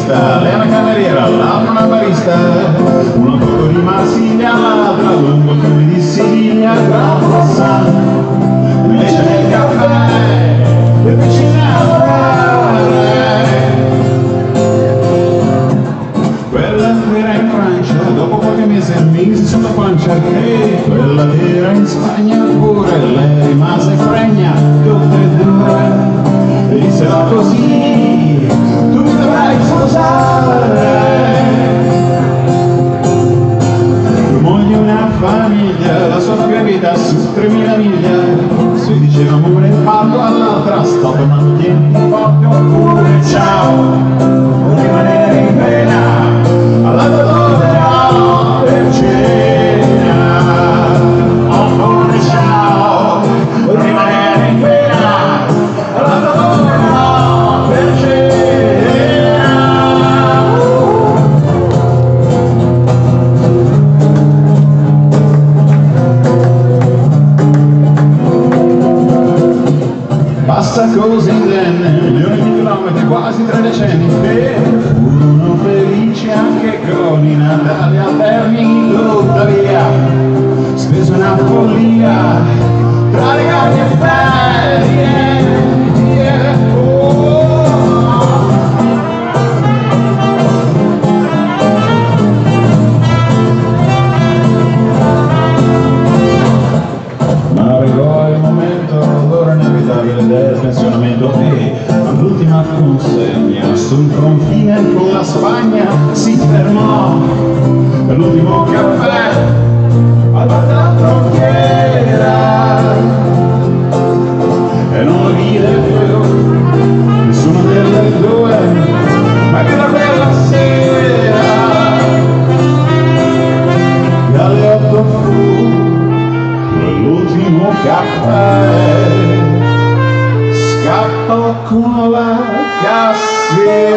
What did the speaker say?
turista, lei è una cameriera, l'altra una barista, una foto di Marsiglia, l'altra lungo il fiume di Siviglia, invece nel caffè le vicine a lavorare. Quella era in Francia, dopo qualche mese mise sulla pancia, e quella era in Spagna pure, lei rimase fregna, tutte e due, e dissero così, tu mi dovrai sposare. Moglie una famiglia, la sua vita su 3000 miglia, si diceva amore parlo all'altra, sto tornando niente forte oppure ciao, rimanere in pena, alla tua per cena, oppure ciao, rimanere in pena, alla tua per cena. Passa così indenne, milioni di chilometri, quasi 3 decenni, e furono felici anche con i Natali alterni, tuttavia speso una follia tra regali e ferie. Ma arrivò il momento, l'ora inevitabile del pensionamento, e all'ultima consegna sul confine con la Spagna si fermò per l'ultimo caffè alla frontiera e non lo vide più nessuna delle due, ma che da quella sera e alle 8 fu l'ultimo caffè, scappò con la cassiera.